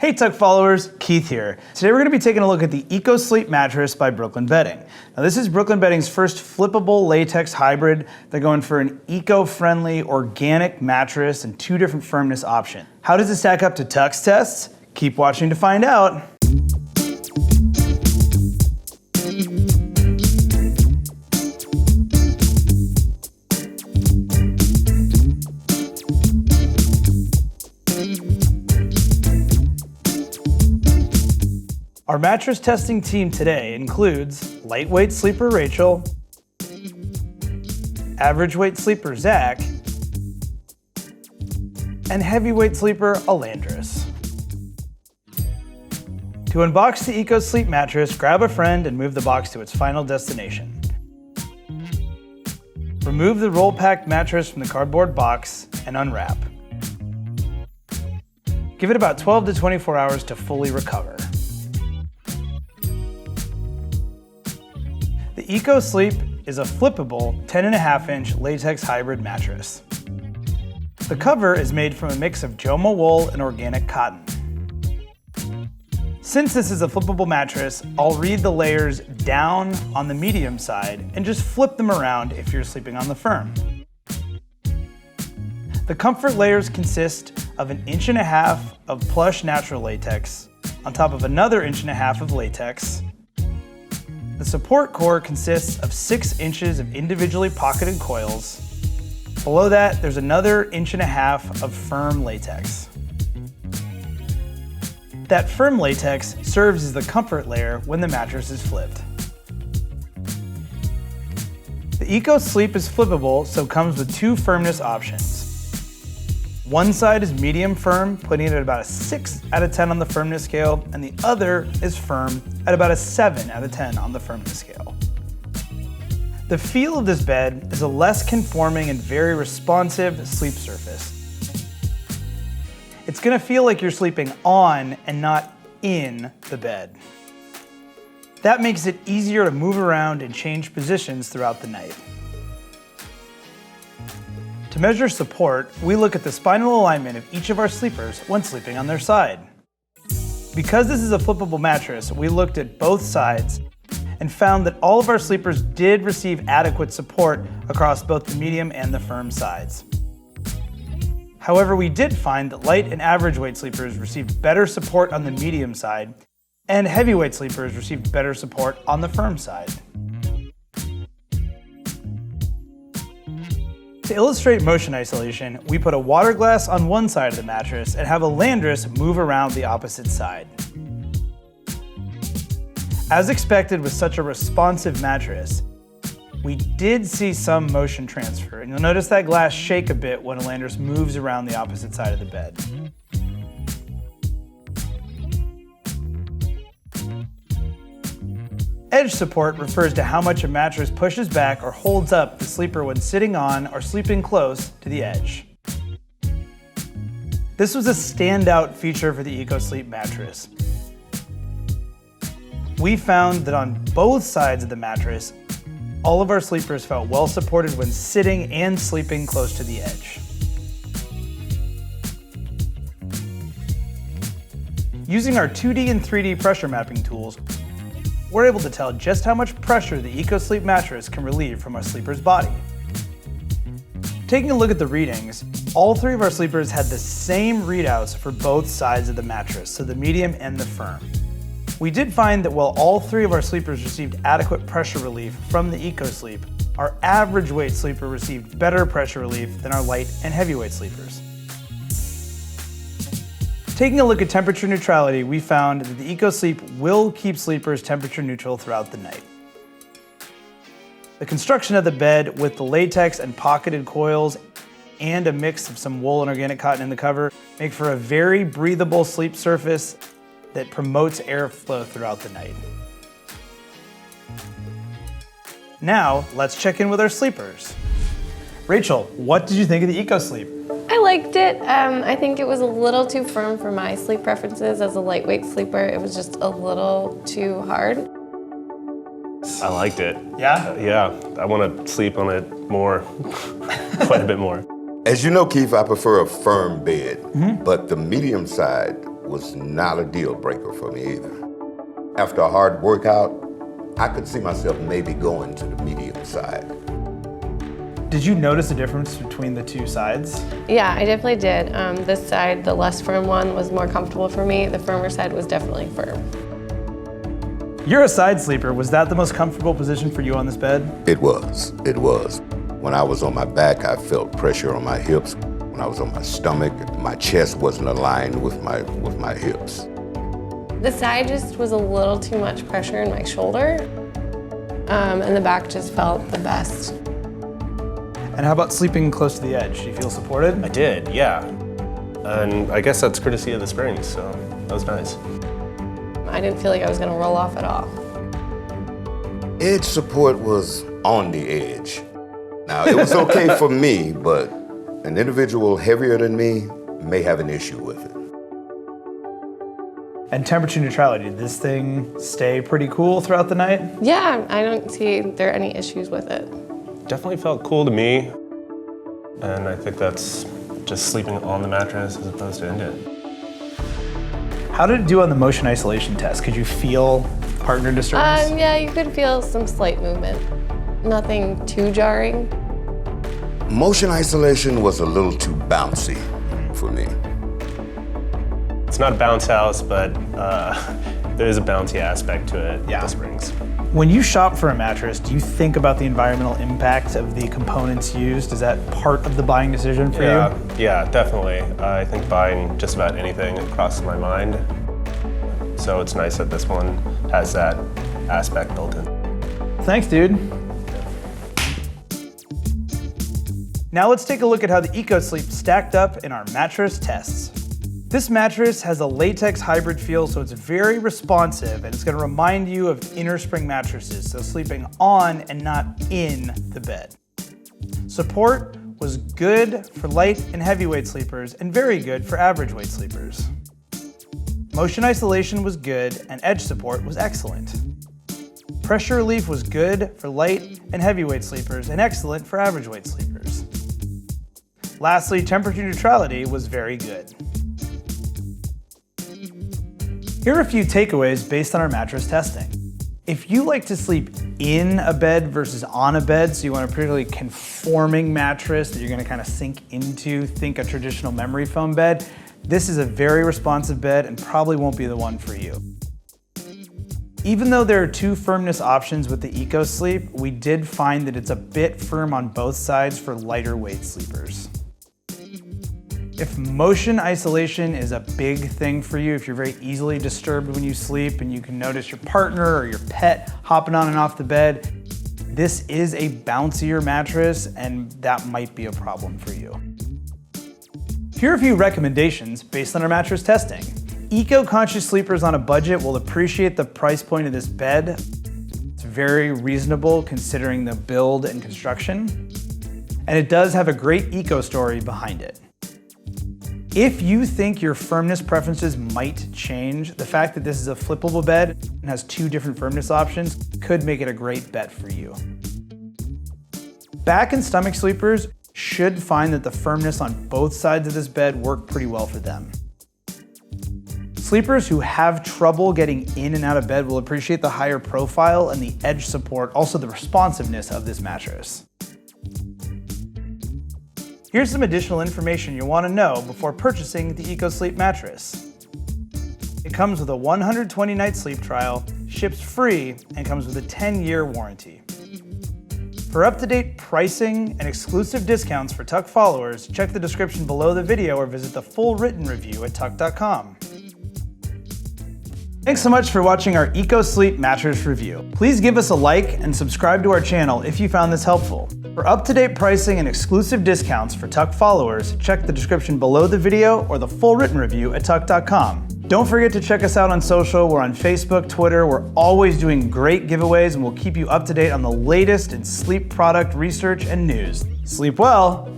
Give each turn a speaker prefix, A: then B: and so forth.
A: Hey Tuck followers, Keith here. Today we're going to be taking a look at the EcoSleep Mattress by Brooklyn Bedding. Now this is Brooklyn Bedding's first flippable latex hybrid. They're going for an eco-friendly organic mattress and 2 different firmness options. How does it stack up to Tuck's tests? Keep watching to find out. Our mattress testing team today includes lightweight sleeper Rachel, average weight sleeper Zach, and heavyweight sleeper Alandris. To unbox the EcoSleep mattress, grab a friend and move the box to its final destination. Remove the roll-packed mattress from the cardboard box and unwrap. Give it about 12 to 24 hours to fully recover. The EcoSleep is a flippable 10.5-inch latex hybrid mattress. The cover is made from a mix of Joma wool and organic cotton. Since this is a flippable mattress, I'll read the layers down on the medium side and just flip them around if you're sleeping on the firm. The comfort layers consist of 1.5 inches of plush natural latex on top of another 1.5 inches of latex. The support core consists of 6 inches of individually pocketed coils. Below that, there's another 1.5 inches of firm latex. That firm latex serves as the comfort layer when the mattress is flipped. The EcoSleep is flippable, so comes with 2 firmness options. One side is medium firm, putting it at about a 6 out of 10 on the firmness scale, and the other is firm at about a 7 out of 10 on the firmness scale. The feel of this bed is a less conforming and very responsive sleep surface. It's going to feel like you're sleeping on and not in the bed. That makes it easier to move around and change positions throughout the night. To measure support, we look at the spinal alignment of each of our sleepers when sleeping on their side. Because this is a flippable mattress, we looked at both sides and found that all of our sleepers did receive adequate support across both the medium and the firm sides. However, we did find that light and average weight sleepers received better support on the medium side, and heavyweight sleepers received better support on the firm side. To illustrate motion isolation, we put a water glass on one side of the mattress and have Alandris move around the opposite side. As expected with such a responsive mattress, we did see some motion transfer, and you'll notice that glass shake a bit when Alandris moves around the opposite side of the bed. Edge support refers to how much a mattress pushes back or holds up the sleeper when sitting on or sleeping close to the edge. This was a standout feature for the EcoSleep mattress. We found that on both sides of the mattress, all of our sleepers felt well supported when sitting and sleeping close to the edge. Using our 2D and 3D pressure mapping tools, we're able to tell just how much pressure the EcoSleep mattress can relieve from our sleeper's body. Taking a look at the readings, all 3 of our sleepers had the same readouts for both sides of the mattress, so the medium and the firm. We did find that while all 3 of our sleepers received adequate pressure relief from the EcoSleep, our average weight sleeper received better pressure relief than our light and heavyweight sleepers. Taking a look at temperature neutrality, we found that the EcoSleep will keep sleepers temperature neutral throughout the night. The construction of the bed with the latex and pocketed coils and a mix of some wool and organic cotton in the cover make for a very breathable sleep surface that promotes airflow throughout the night. Now, let's check in with our sleepers. Rachel, what did you think of the EcoSleep?
B: I liked it. I think it was a little too firm for my sleep preferences as a lightweight sleeper. It was just a little too hard.
C: I liked it.
A: Yeah?
C: Yeah, I want to sleep on it more, quite a bit more.
D: As you know, Keith, I prefer a firm bed, but the medium side was not a deal breaker for me either. After a hard workout, I could see myself maybe going to the medium side.
A: Did you notice a difference between the two sides?
B: Yeah, I definitely did. This side, the less firm one, was more comfortable for me. The firmer side was definitely firm.
A: You're a side sleeper. Was that the most comfortable position for you on this bed?
D: It was. When I was on my back, I felt pressure on my hips. When I was on my stomach, my chest wasn't aligned with my hips.
B: The side just was a little too much pressure in my shoulder, and the back just felt the best.
A: And how about sleeping close to the edge? Do you feel supported?
C: I did, yeah. And I guess that's courtesy of the springs, so that was nice.
B: I didn't feel like I was gonna roll off at all.
D: Edge support was on the edge. Now, it was okay for me, but an individual heavier than me may have an issue with it.
A: And temperature neutrality, did this thing stay pretty cool throughout the night?
B: Yeah, I don't see there are any issues with it.
C: Definitely felt cool to me, and I think that's just sleeping on the mattress as opposed to in it.
A: How did it do on the motion isolation test? Could you feel partner disturbance?
B: Yeah, you could feel some slight movement. Nothing too jarring.
D: Motion isolation was a little too bouncy for me.
C: It's not a bounce house, but there is a bouncy aspect to it,
A: Yeah.
C: the springs.
A: When you shop for a mattress, do you think about the environmental impact of the components used? Is that part of the buying decision for you?
C: Yeah, definitely. I think buying just about anything crosses my mind. So it's nice that this one has that aspect built in.
A: Thanks, dude. Now let's take a look at how the EcoSleep stacked up in our mattress tests. This mattress has a latex hybrid feel, so it's very responsive, and it's gonna remind you of inner spring mattresses, so sleeping on and not in the bed. Support was good for light and heavyweight sleepers, and very good for average weight sleepers. Motion isolation was good, and edge support was excellent. Pressure relief was good for light and heavyweight sleepers, and excellent for average weight sleepers. Lastly, temperature neutrality was very good. Here are a few takeaways based on our mattress testing. If you like to sleep in a bed versus on a bed, so you want a particularly conforming mattress that you're gonna kind of sink into, think a traditional memory foam bed, this is a very responsive bed and probably won't be the one for you. Even though there are two firmness options with the EcoSleep, we did find that it's a bit firm on both sides for lighter weight sleepers. If motion isolation is a big thing for you, if you're very easily disturbed when you sleep and you can notice your partner or your pet hopping on and off the bed, this is a bouncier mattress and that might be a problem for you. Here are a few recommendations based on our mattress testing. Eco-conscious sleepers on a budget will appreciate the price point of this bed. It's very reasonable considering the build and construction. And it does have a great eco story behind it. If you think your firmness preferences might change, the fact that this is a flippable bed and has two different firmness options could make it a great bet for you. Back and stomach sleepers should find that the firmness on both sides of this bed work pretty well for them. Sleepers who have trouble getting in and out of bed will appreciate the higher profile and the edge support, also the responsiveness of this mattress. Here's some additional information you'll want to know before purchasing the EcoSleep mattress. It comes with a 120-night sleep trial, ships free, and comes with a 10-year warranty. For up-to-date pricing and exclusive discounts for Tuck followers, check the description below the video or visit the full written review at tuck.com. Thanks so much for watching our EcoSleep mattress review. Please give us a like and subscribe to our channel if you found this helpful. For up-to-date pricing and exclusive discounts for Tuck followers, check the description below the video or the full written review at tuck.com. Don't forget to check us out on social. We're on Facebook, Twitter. We're always doing great giveaways and we'll keep you up to date on the latest in sleep product research and news. Sleep well.